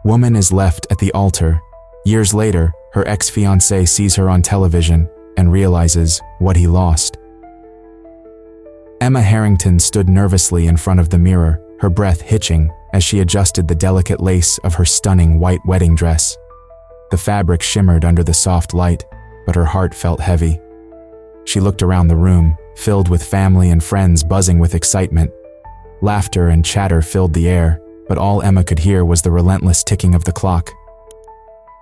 Woman is left at the altar. Years later, her ex-fiancé sees her on television and realizes what he lost. Emma Harrington stood nervously in front of the mirror, her breath hitching as she adjusted the delicate lace of her stunning white wedding dress. The fabric shimmered under the soft light, but her heart felt heavy. She looked around the room, filled with family and friends buzzing with excitement. Laughter and chatter filled the air, but all Emma could hear was the relentless ticking of the clock.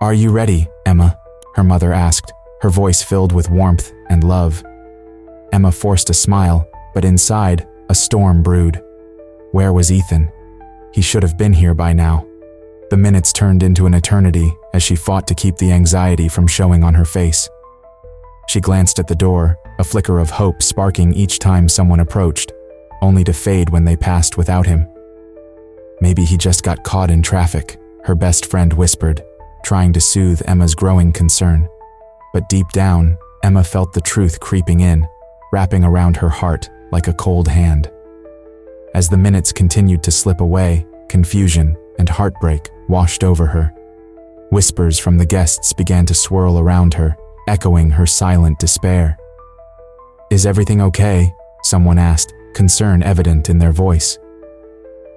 "Are you ready, Emma?" her mother asked, her voice filled with warmth and love. Emma forced a smile, but inside, a storm brewed. Where was Ethan? He should have been here by now. The minutes turned into an eternity as she fought to keep the anxiety from showing on her face. She glanced at the door, a flicker of hope sparking each time someone approached, only to fade when they passed without him. "Maybe he just got caught in traffic," her best friend whispered, trying to soothe Emma's growing concern. But deep down, Emma felt the truth creeping in, wrapping around her heart like a cold hand. As the minutes continued to slip away, confusion and heartbreak washed over her. Whispers from the guests began to swirl around her, echoing her silent despair. "Is everything okay?" someone asked, concern evident in their voice.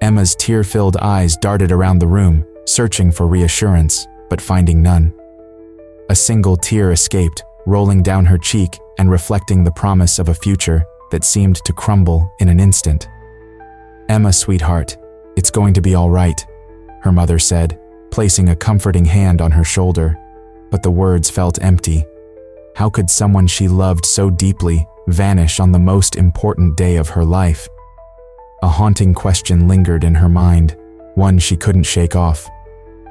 Emma's tear-filled eyes darted around the room, searching for reassurance, but finding none. A single tear escaped, rolling down her cheek and reflecting the promise of a future that seemed to crumble in an instant. "Emma, sweetheart, it's going to be all right," her mother said, placing a comforting hand on her shoulder, but the words felt empty. How could someone she loved so deeply vanish on the most important day of her life? A haunting question lingered in her mind, one she couldn't shake off.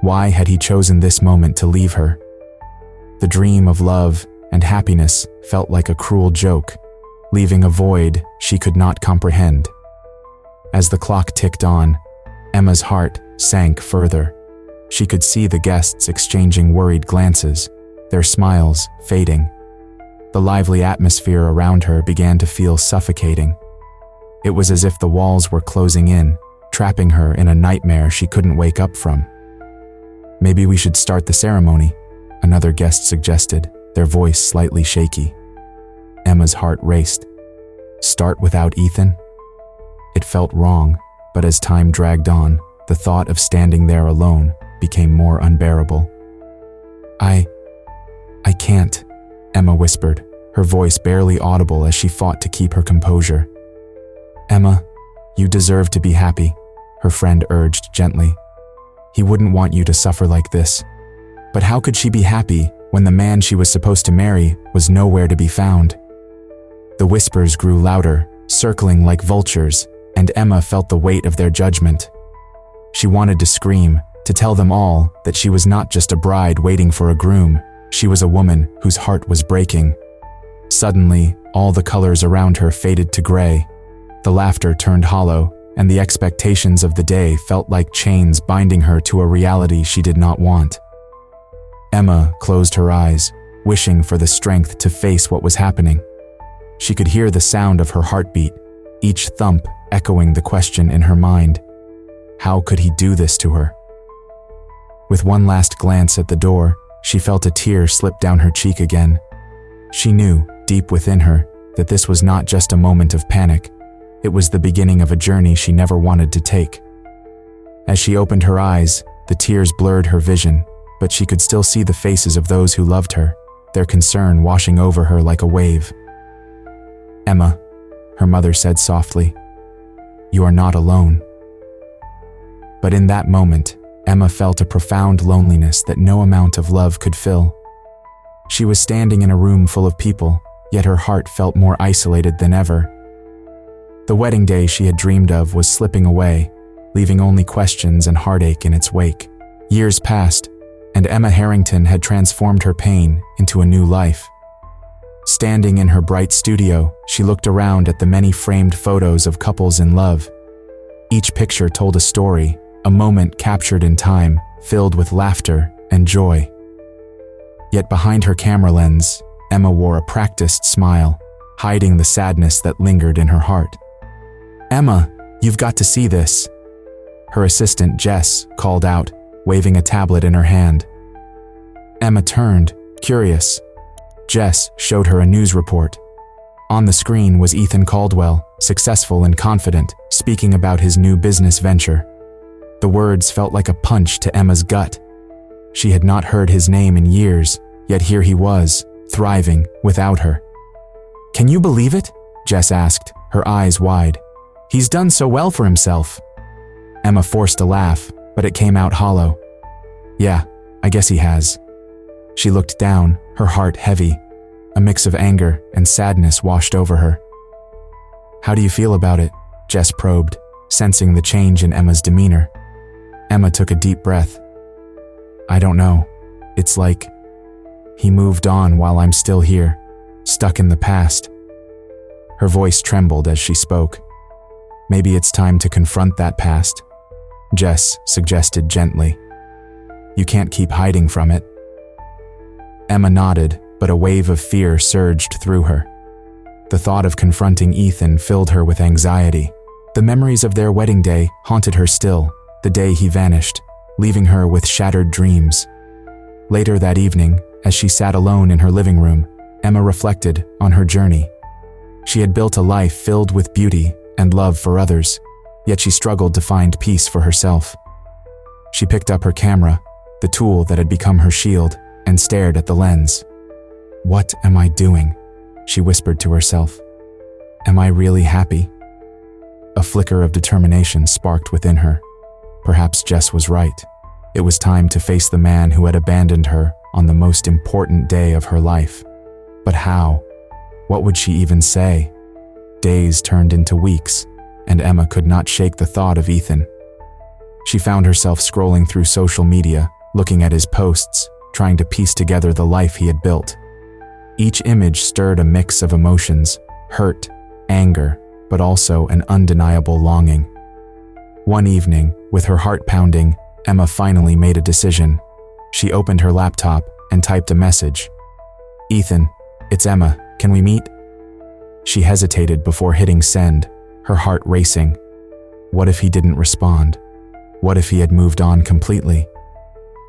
Why had he chosen this moment to leave her? The dream of love and happiness felt like a cruel joke, leaving a void she could not comprehend. As the clock ticked on, Emma's heart sank further. She could see the guests exchanging worried glances, their smiles fading. The lively atmosphere around her began to feel suffocating. It was as if the walls were closing in, trapping her in a nightmare she couldn't wake up from. "Maybe we should start the ceremony," another guest suggested, their voice slightly shaky. Emma's heart raced. Start without Ethan? It felt wrong, but as time dragged on, the thought of standing there alone became more unbearable. I can't," Emma whispered, her voice barely audible as she fought to keep her composure. "Emma, you deserve to be happy," her friend urged gently. "He wouldn't want you to suffer like this." But how could she be happy when the man she was supposed to marry was nowhere to be found? The whispers grew louder, circling like vultures, and Emma felt the weight of their judgment. She wanted to scream, to tell them all that she was not just a bride waiting for a groom, she was a woman whose heart was breaking. Suddenly, all the colors around her faded to gray. The laughter turned hollow, and the expectations of the day felt like chains binding her to a reality she did not want. Emma closed her eyes, wishing for the strength to face what was happening. She could hear the sound of her heartbeat, each thump echoing the question in her mind. How could he do this to her? With one last glance at the door, she felt a tear slip down her cheek again. She knew, deep within her, that this was not just a moment of panic. It was the beginning of a journey she never wanted to take. As she opened her eyes, the tears blurred her vision, but she could still see the faces of those who loved her, their concern washing over her like a wave. "Emma," her mother said softly, "you are not alone." But in that moment, Emma felt a profound loneliness that no amount of love could fill. She was standing in a room full of people, yet her heart felt more isolated than ever. The wedding day she had dreamed of was slipping away, leaving only questions and heartache in its wake. Years passed, and Emma Harrington had transformed her pain into a new life. Standing in her bright studio, she looked around at the many framed photos of couples in love. Each picture told a story, a moment captured in time, filled with laughter and joy. Yet behind her camera lens, Emma wore a practiced smile, hiding the sadness that lingered in her heart. "Emma, you've got to see this," her assistant Jess called out, waving a tablet in her hand. Emma turned, curious. Jess showed her a news report. On the screen was Ethan Caldwell, successful and confident, speaking about his new business venture. The words felt like a punch to Emma's gut. She had not heard his name in years, yet here he was, thriving without her. "Can you believe it?" Jess asked, her eyes wide. "He's done so well for himself." Emma forced a laugh, but it came out hollow. "Yeah, I guess he has." She looked down, her heart heavy. A mix of anger and sadness washed over her. "How do you feel about it?" Jess probed, sensing the change in Emma's demeanor. Emma took a deep breath. "I don't know. It's like he moved on while I'm still here, stuck in the past." Her voice trembled as she spoke. "Maybe it's time to confront that past," Jess suggested gently. "You can't keep hiding from it." Emma nodded, but a wave of fear surged through her. The thought of confronting Ethan filled her with anxiety. The memories of their wedding day haunted her still, the day he vanished, leaving her with shattered dreams. Later that evening, as she sat alone in her living room, Emma reflected on her journey. She had built a life filled with beauty and love for others, yet she struggled to find peace for herself. She picked up her camera, the tool that had become her shield, and stared at the lens. "What am I doing?" she whispered to herself. "Am I really happy?" A flicker of determination sparked within her. Perhaps Jess was right. It was time to face the man who had abandoned her on the most important day of her life. But how? What would she even say? Days turned into weeks, and Emma could not shake the thought of Ethan. She found herself scrolling through social media, looking at his posts, trying to piece together the life he had built. Each image stirred a mix of emotions, hurt, anger, but also an undeniable longing. One evening, with her heart pounding, Emma finally made a decision. She opened her laptop and typed a message. "Ethan, it's Emma. Can we meet?" She hesitated before hitting send, her heart racing. What if he didn't respond? What if he had moved on completely?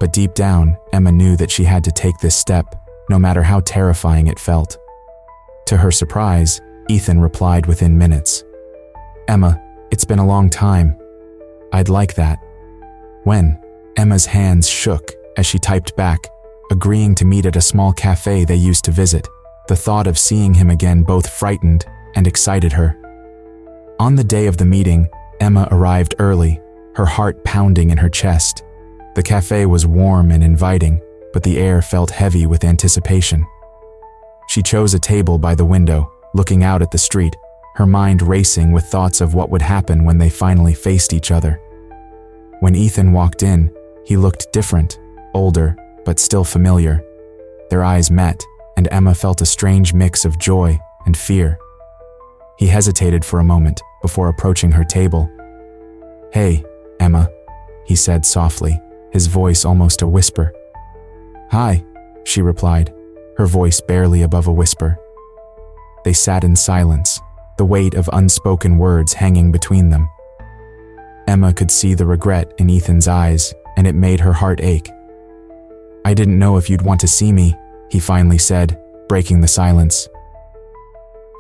But deep down, Emma knew that she had to take this step, no matter how terrifying it felt. To her surprise, Ethan replied within minutes. "Emma, it's been a long time. I'd like that." "When?" Emma's hands shook as she typed back, agreeing to meet at a small cafe they used to visit. The thought of seeing him again both frightened and excited her. On the day of the meeting, Emma arrived early, her heart pounding in her chest. The cafe was warm and inviting, but the air felt heavy with anticipation. She chose a table by the window, looking out at the street, her mind racing with thoughts of what would happen when they finally faced each other. When Ethan walked in, he looked different, older, but still familiar. Their eyes met, and Emma felt a strange mix of joy and fear. He hesitated for a moment before approaching her table. "Hey, Emma," he said softly, his voice almost a whisper. "Hi," she replied, her voice barely above a whisper. They sat in silence, the weight of unspoken words hanging between them. Emma could see the regret in Ethan's eyes, and it made her heart ache. "I didn't know if you'd want to see me," he finally said, breaking the silence.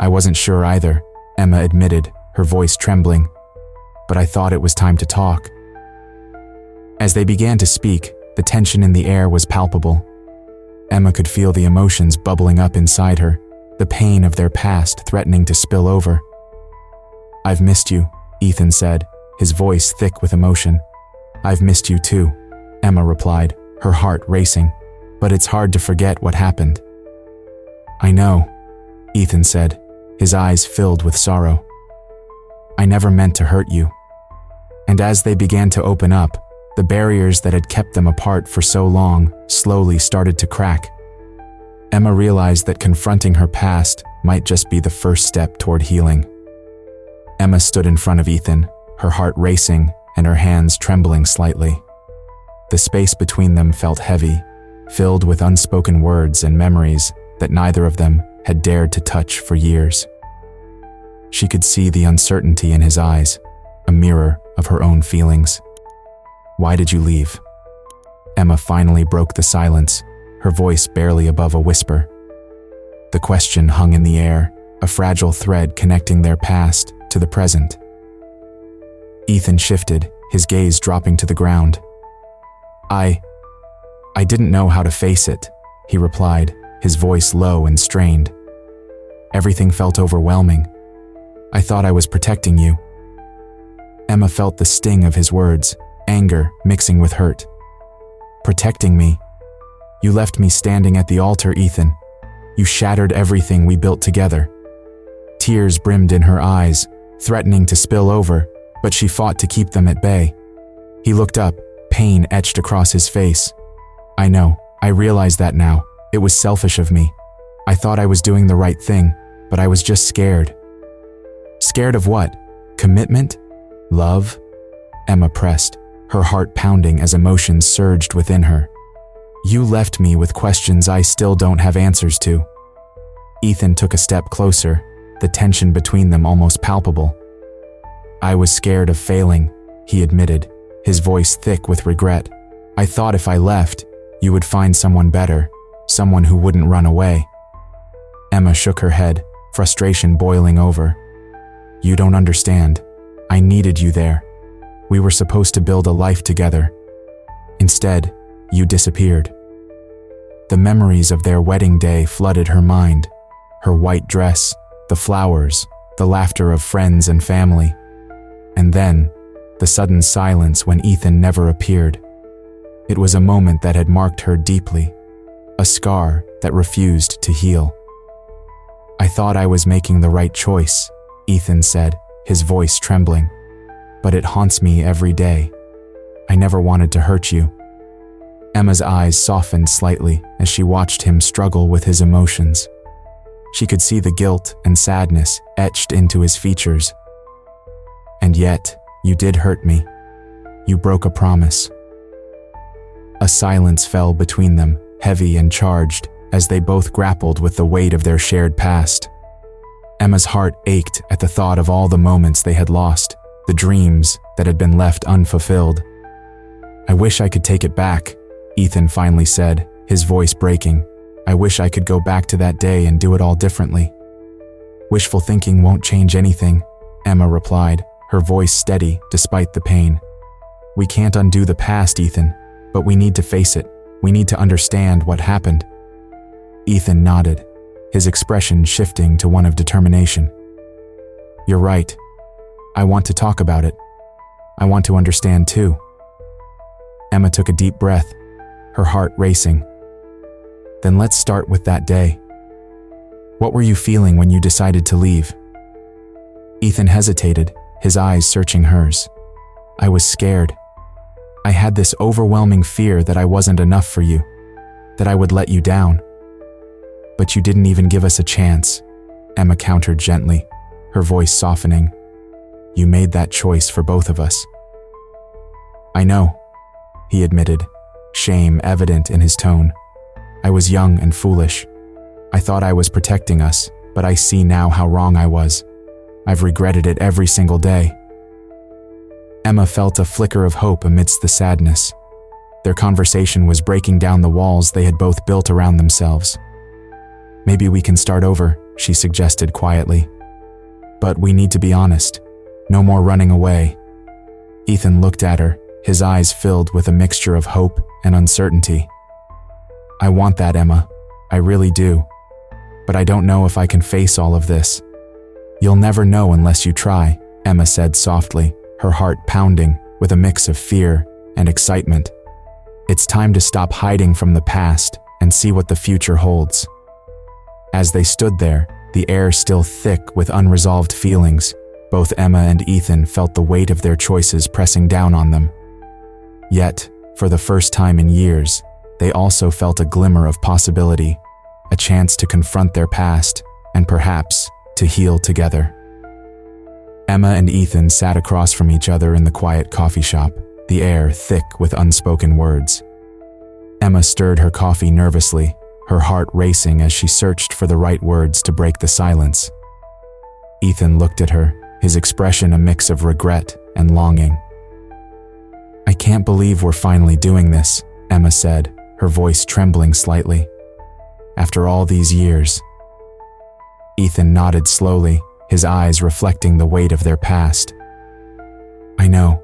"I wasn't sure either," Emma admitted, her voice trembling. "But I thought it was time to talk." As they began to speak, the tension in the air was palpable. Emma could feel the emotions bubbling up inside her, the pain of their past threatening to spill over. "I've missed you," Ethan said, his voice thick with emotion. "I've missed you too," Emma replied, her heart racing. "But it's hard to forget what happened." "I know," Ethan said, his eyes filled with sorrow. "I never meant to hurt you." And as they began to open up, the barriers that had kept them apart for so long slowly started to crack. Emma realized that confronting her past might just be the first step toward healing. Emma stood in front of Ethan, her heart racing and her hands trembling slightly. The space between them felt heavy, filled with unspoken words and memories that neither of them had dared to touch for years. She could see the uncertainty in his eyes, a mirror of her own feelings. "Why did you leave?" Emma finally broke the silence, her voice barely above a whisper. The question hung in the air, a fragile thread connecting their past to the present. Ethan shifted, his gaze dropping to the ground. I didn't know how to face it, he replied, his voice low and strained. Everything felt overwhelming. I thought I was protecting you. Emma felt the sting of his words, anger mixing with hurt. Protecting me? You left me standing at the altar, Ethan. You shattered everything we built together. Tears brimmed in her eyes, threatening to spill over, but she fought to keep them at bay. He looked up, pain etched across his face. I know, I realize that now. It was selfish of me. I thought I was doing the right thing, but I was just scared. Scared of what? Commitment? Love? Emma pressed, her heart pounding as emotions surged within her. You left me with questions I still don't have answers to. Ethan took a step closer, the tension between them almost palpable. I was scared of failing, he admitted, his voice thick with regret. I thought if I left, you would find someone better, someone who wouldn't run away. Emma shook her head, frustration boiling over. You don't understand. I needed you there. We were supposed to build a life together. Instead, you disappeared. The memories of their wedding day flooded her mind. Her white dress, the flowers, the laughter of friends and family. And then, the sudden silence when Ethan never appeared. It was a moment that had marked her deeply, a scar that refused to heal. I thought I was making the right choice, Ethan said, his voice trembling. But it haunts me every day. I never wanted to hurt you. Emma's eyes softened slightly as she watched him struggle with his emotions. She could see the guilt and sadness etched into his features. And yet, you did hurt me. You broke a promise. A silence fell between them, heavy and charged, as they both grappled with the weight of their shared past. Emma's heart ached at the thought of all the moments they had lost, the dreams that had been left unfulfilled. I wish I could take it back, Ethan finally said, his voice breaking. I wish I could go back to that day and do it all differently. Wishful thinking won't change anything, Emma replied, her voice steady despite the pain. We can't undo the past, Ethan, but we need to face it. We need to understand what happened. Ethan nodded, his expression shifting to one of determination. You're right. I want to talk about it. I want to understand too. Emma took a deep breath, her heart racing. Then let's start with that day. What were you feeling when you decided to leave? Ethan hesitated, his eyes searching hers. I was scared. I had this overwhelming fear that I wasn't enough for you, that I would let you down. But you didn't even give us a chance, Emma countered gently, her voice softening. You made that choice for both of us. I know, he admitted, shame evident in his tone. I was young and foolish. I thought I was protecting us, but I see now how wrong I was. I've regretted it every single day. Emma felt a flicker of hope amidst the sadness. Their conversation was breaking down the walls they had both built around themselves. Maybe we can start over, she suggested quietly. But we need to be honest. No more running away. Ethan looked at her, his eyes filled with a mixture of hope and uncertainty. I want that, Emma. I really do. But I don't know if I can face all of this. You'll never know unless you try, Emma said softly, her heart pounding with a mix of fear and excitement. It's time to stop hiding from the past and see what the future holds. As they stood there, the air still thick with unresolved feelings, both Emma and Ethan felt the weight of their choices pressing down on them. Yet, for the first time in years, they also felt a glimmer of possibility, a chance to confront their past and perhaps to heal together. Emma and Ethan sat across from each other in the quiet coffee shop, the air thick with unspoken words. Emma stirred her coffee nervously, her heart racing as she searched for the right words to break the silence. Ethan looked at her, his expression a mix of regret and longing. I can't believe we're finally doing this, Emma said, her voice trembling slightly. After all these years. Ethan nodded slowly, his eyes reflecting the weight of their past. I know.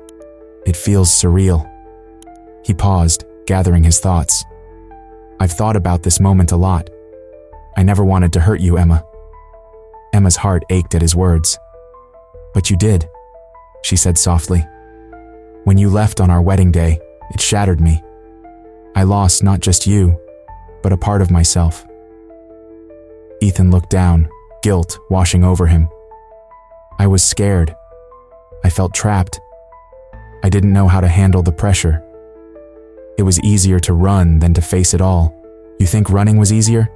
It feels surreal. He paused, gathering his thoughts. I've thought about this moment a lot. I never wanted to hurt you, Emma. Emma's heart ached at his words. But you did, she said softly. When you left on our wedding day, it shattered me. I lost not just you, but a part of myself. Ethan looked down, guilt washing over him. I was scared. I felt trapped. I didn't know how to handle the pressure. It was easier to run than to face it all. You think running was easier?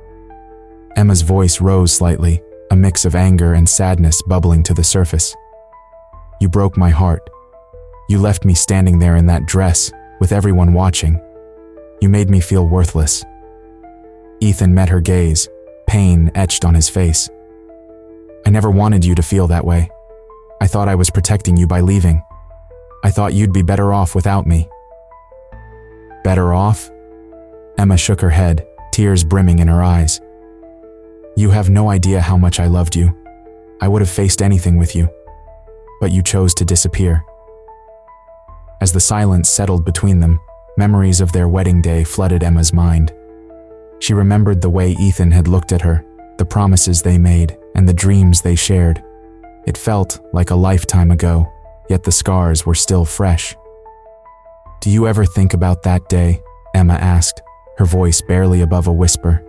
Emma's voice rose slightly, a mix of anger and sadness bubbling to the surface. You broke my heart. You left me standing there in that dress, with everyone watching. You made me feel worthless. Ethan met her gaze, pain etched on his face. I never wanted you to feel that way. I thought I was protecting you by leaving. I thought you'd be better off without me. Better off? Emma shook her head, tears brimming in her eyes. You have no idea how much I loved you. I would have faced anything with you. But you chose to disappear. As the silence settled between them, memories of their wedding day flooded Emma's mind. She remembered the way Ethan had looked at her, the promises they made, and the dreams they shared. It felt like a lifetime ago, yet the scars were still fresh. Do you ever think about that day? Emma asked, her voice barely above a whisper.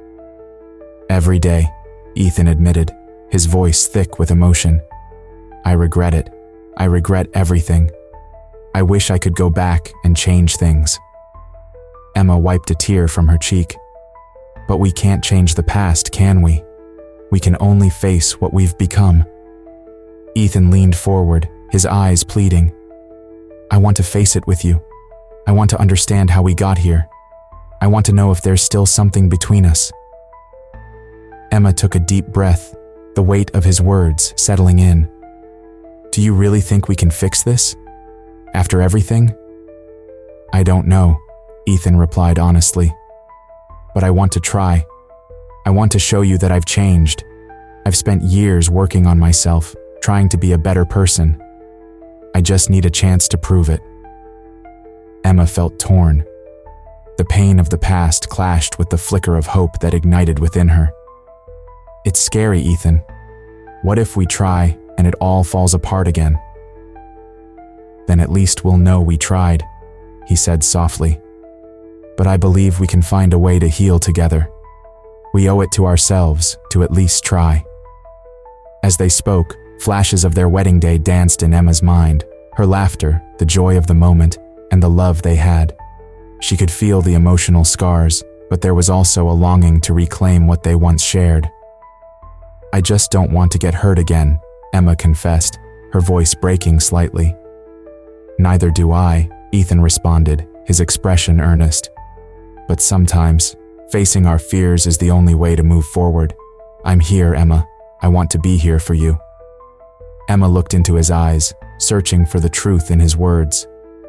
Every day, Ethan admitted, his voice thick with emotion. I regret it. I regret everything. I wish I could go back and change things. Emma wiped a tear from her cheek. But we can't change the past, can we? We can only face what we've become. Ethan leaned forward, his eyes pleading. I want to face it with you. I want to understand how we got here. I want to know if there's still something between us. Emma took a deep breath, the weight of his words settling in. Do you really think we can fix this? After everything? I don't know, Ethan replied honestly. But I want to try. I want to show you that I've changed. I've spent years working on myself, trying to be a better person. I just need a chance to prove it. Emma felt torn. The pain of the past clashed with the flicker of hope that ignited within her. It's scary, Ethan. What if we try and it all falls apart again? Then at least we'll know we tried, he said softly. But I believe we can find a way to heal together. We owe it to ourselves to at least try. As they spoke, flashes of their wedding day danced in Emma's mind, her laughter, the joy of the moment, and the love they had. She could feel the emotional scars, but there was also a longing to reclaim what they once shared. I just don't want to get hurt again, Emma confessed, her voice breaking slightly. Neither do I, Ethan responded, his expression earnest. But sometimes, facing our fears is the only way to move forward. I'm here, Emma. I want to be here for you. Emma looked into his eyes, searching for the truth in his words.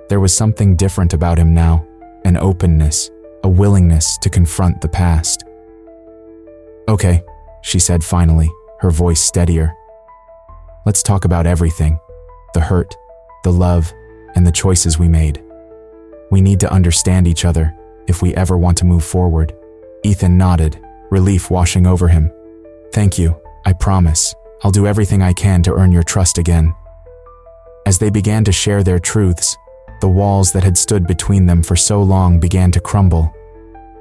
There was something different about him now, an openness, a willingness to confront the past. Okay, she said finally, her voice steadier. Let's talk about everything. The hurt, the love, and the choices we made. We need to understand each other if we ever want to move forward. Ethan nodded, relief washing over him. Thank you, I promise. I'll do everything I can to earn your trust again. As they began to share their truths, the walls that had stood between them for so long began to crumble.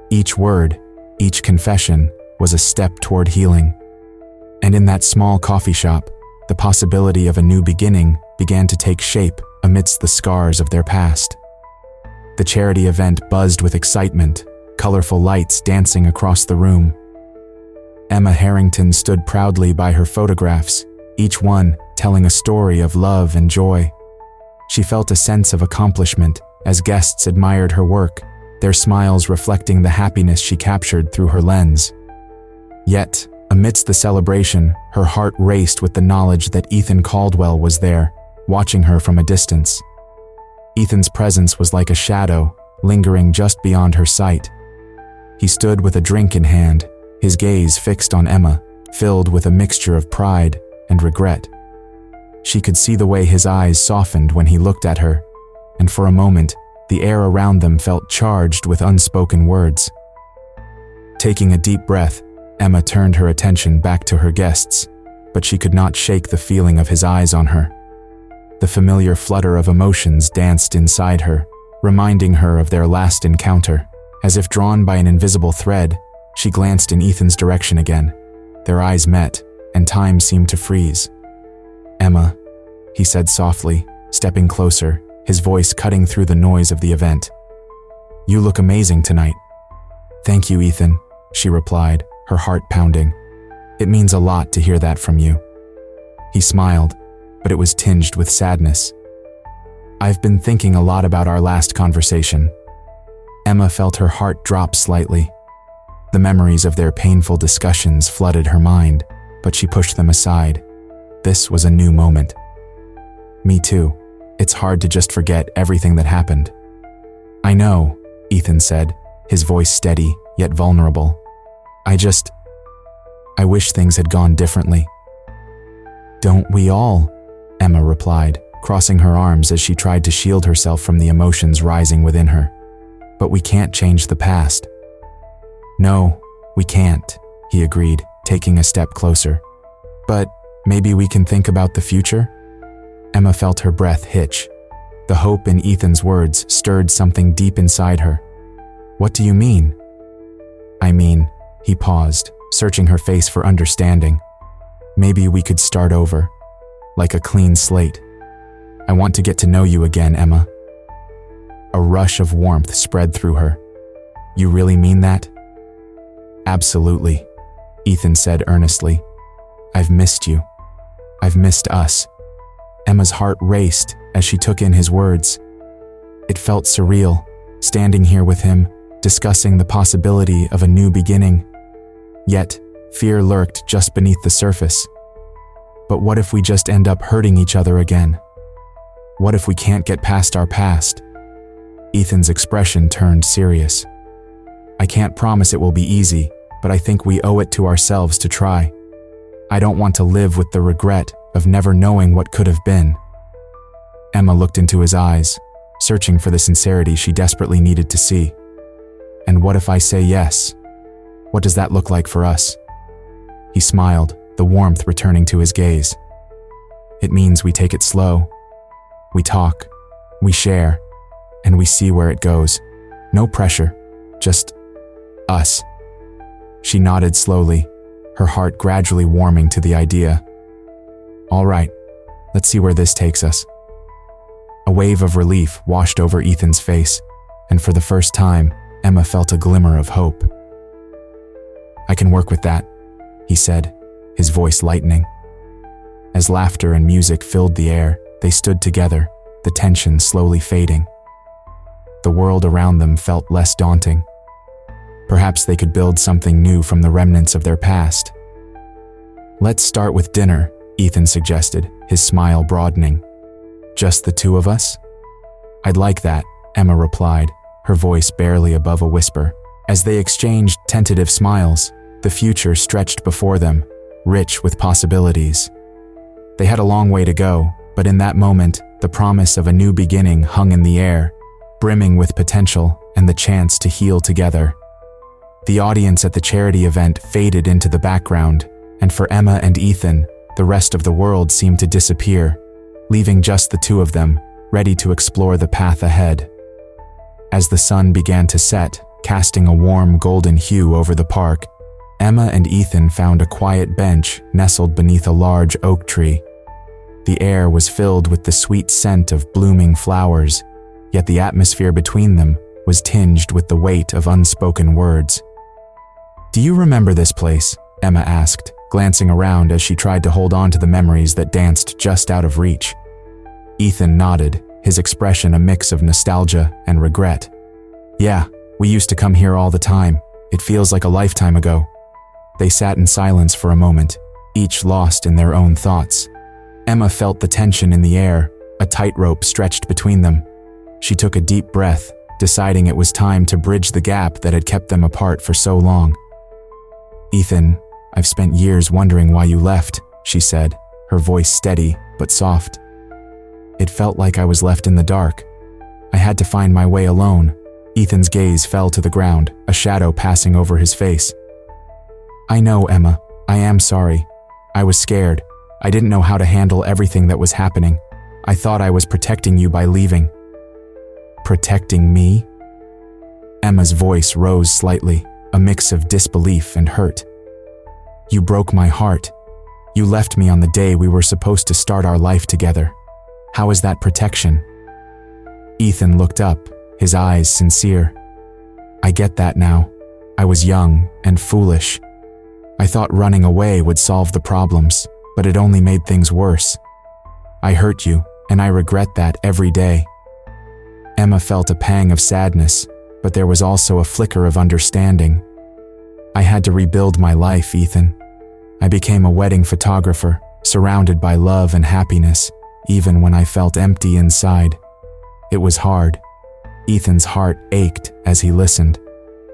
Each word, each confession, was a step toward healing. And in that small coffee shop, the possibility of a new beginning began to take shape amidst the scars of their past. The charity event buzzed with excitement, colorful lights dancing across the room. Emma Harrington stood proudly by her photographs, each one telling a story of love and joy. She felt a sense of accomplishment as guests admired her work, their smiles reflecting the happiness she captured through her lens. Yet, amidst the celebration, her heart raced with the knowledge that Ethan Caldwell was there, watching her from a distance. Ethan's presence was like a shadow, lingering just beyond her sight. He stood with a drink in hand, his gaze fixed on Emma, filled with a mixture of pride and regret. She could see the way his eyes softened when he looked at her, and for a moment, the air around them felt charged with unspoken words. Taking a deep breath, Emma turned her attention back to her guests, but she could not shake the feeling of his eyes on her. The familiar flutter of emotions danced inside her, reminding her of their last encounter. As if drawn by an invisible thread, she glanced in Ethan's direction again. Their eyes met, and time seemed to freeze. "Emma," he said softly, stepping closer, his voice cutting through the noise of the event. "You look amazing tonight." "Thank you, Ethan," she replied, her heart pounding. "It means a lot to hear that from you." He smiled, but it was tinged with sadness. "I've been thinking a lot about our last conversation." Emma felt her heart drop slightly. The memories of their painful discussions flooded her mind, but she pushed them aside. This was a new moment. "Me too. It's hard to just forget everything that happened." "I know," Ethan said, his voice steady yet vulnerable. I wish things had gone differently." "Don't we all?" Emma replied, crossing her arms as she tried to shield herself from the emotions rising within her. "But we can't change the past." "No, we can't," he agreed, taking a step closer. "But maybe we can think about the future?" Emma felt her breath hitch. The hope in Ethan's words stirred something deep inside her. "What do you mean?" "I mean," he paused, searching her face for understanding. "Maybe we could start over, like a clean slate. I want to get to know you again, Emma." A rush of warmth spread through her. "You really mean that?" "Absolutely," Ethan said earnestly. "I've missed you. I've missed us." Emma's heart raced as she took in his words. It felt surreal, standing here with him, discussing the possibility of a new beginning. Yet, fear lurked just beneath the surface. But what if we just end up hurting each other again? What if we can't get past our past? Ethan's expression turned serious. "I can't promise it will be easy, but I think we owe it to ourselves to try. I don't want to live with the regret of never knowing what could have been." Emma looked into his eyes, searching for the sincerity she desperately needed to see. "And what if I say yes? What does that look like for us?" He smiled, the warmth returning to his gaze. "It means we take it slow. We talk, we share, and we see where it goes. No pressure, just us." She nodded slowly, her heart gradually warming to the idea. "All right, let's see where this takes us." A wave of relief washed over Ethan's face, and for the first time, Emma felt a glimmer of hope. "I can work with that," he said, his voice lightening. As laughter and music filled the air, they stood together, the tension slowly fading. The world around them felt less daunting. Perhaps they could build something new from the remnants of their past. "Let's start with dinner," Ethan suggested, his smile broadening. "Just the two of us?" "I'd like that," Emma replied, her voice barely above a whisper. As they exchanged tentative smiles, the future stretched before them, rich with possibilities. They had a long way to go, but in that moment, the promise of a new beginning hung in the air, brimming with potential and the chance to heal together. The audience at the charity event faded into the background, and for Emma and Ethan, the rest of the world seemed to disappear, leaving just the two of them, ready to explore the path ahead. As the sun began to set, casting a warm golden hue over the park, Emma and Ethan found a quiet bench nestled beneath a large oak tree. The air was filled with the sweet scent of blooming flowers, yet the atmosphere between them was tinged with the weight of unspoken words. "Do you remember this place?" Emma asked, glancing around as she tried to hold on to the memories that danced just out of reach. Ethan nodded, his expression a mix of nostalgia and regret. "Yeah, we used to come here all the time. It feels like a lifetime ago." They sat in silence for a moment, each lost in their own thoughts. Emma felt the tension in the air, a tightrope stretched between them. She took a deep breath, deciding it was time to bridge the gap that had kept them apart for so long. "Ethan, I've spent years wondering why you left," she said, her voice steady but soft. "It felt like I was left in the dark. I had to find my way alone." Ethan's gaze fell to the ground, a shadow passing over his face. "I know, Emma. I am sorry. I was scared. I didn't know how to handle everything that was happening. I thought I was protecting you by leaving." "Protecting me?" Emma's voice rose slightly, a mix of disbelief and hurt. "You broke my heart. You left me on the day we were supposed to start our life together. How is that protection?" Ethan looked up, his eyes sincere. "I get that now. I was young and foolish. I thought running away would solve the problems, but it only made things worse. I hurt you, and I regret that every day." Emma felt a pang of sadness, but there was also a flicker of understanding. "I had to rebuild my life, Ethan. I became a wedding photographer, surrounded by love and happiness, even when I felt empty inside. It was hard." Ethan's heart ached as he listened.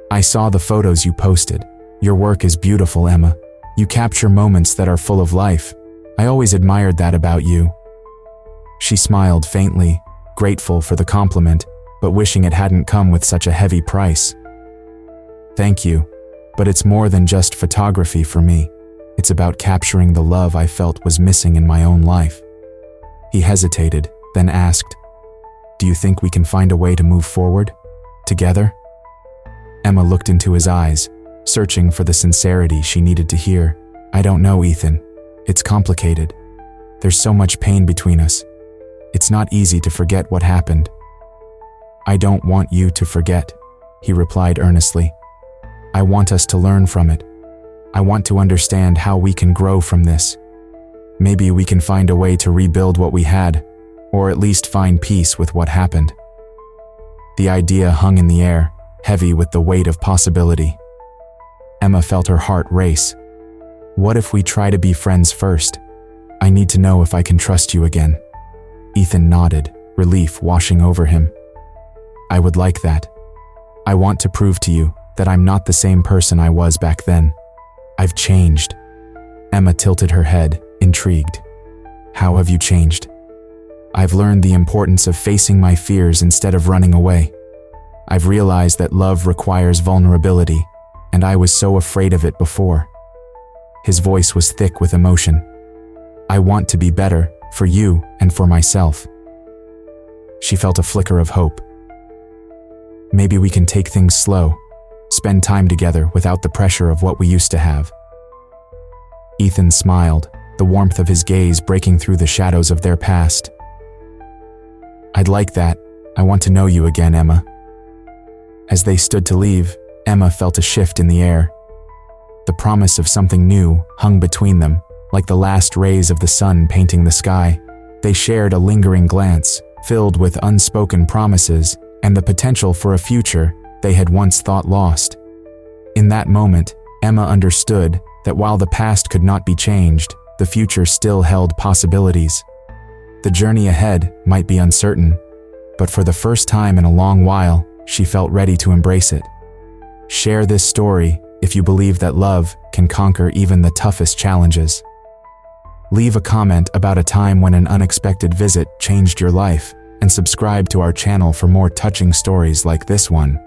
"I saw the photos you posted. Your work is beautiful, Emma. You capture moments that are full of life. I always admired that about you." She smiled faintly, grateful for the compliment, but wishing it hadn't come with such a heavy price. "Thank you, but it's more than just photography for me. It's about capturing the love I felt was missing in my own life." He hesitated, then asked, "Do you think we can find a way to move forward? Together?" Emma looked into his eyes, searching for the sincerity she needed to hear. "I don't know, Ethan. It's complicated. There's so much pain between us. It's not easy to forget what happened." "I don't want you to forget," he replied earnestly. "I want us to learn from it. I want to understand how we can grow from this. Maybe we can find a way to rebuild what we had, or at least find peace with what happened." The idea hung in the air, heavy with the weight of possibility. Emma felt her heart race. "What if we try to be friends first? I need to know if I can trust you again." Ethan nodded, relief washing over him. "I would like that. I want to prove to you that I'm not the same person I was back then. I've changed." Emma tilted her head, intrigued. "How have you changed?" "I've learned the importance of facing my fears instead of running away. I've realized that love requires vulnerability, and I was so afraid of it before." His voice was thick with emotion. "I want to be better, for you and for myself." She felt a flicker of hope. "Maybe we can take things slow, spend time together without the pressure of what we used to have." Ethan smiled, the warmth of his gaze breaking through the shadows of their past. "I'd like that. I want to know you again, Emma." As they stood to leave, Emma felt a shift in the air. The promise of something new hung between them, like the last rays of the sun painting the sky. They shared a lingering glance, filled with unspoken promises and the potential for a future they had once thought lost. In that moment, Emma understood that while the past could not be changed, the future still held possibilities. The journey ahead might be uncertain, but for the first time in a long while, she felt ready to embrace it. Share this story if you believe that love can conquer even the toughest challenges. Leave a comment about a time when an unexpected visit changed your life, and subscribe to our channel for more touching stories like this one.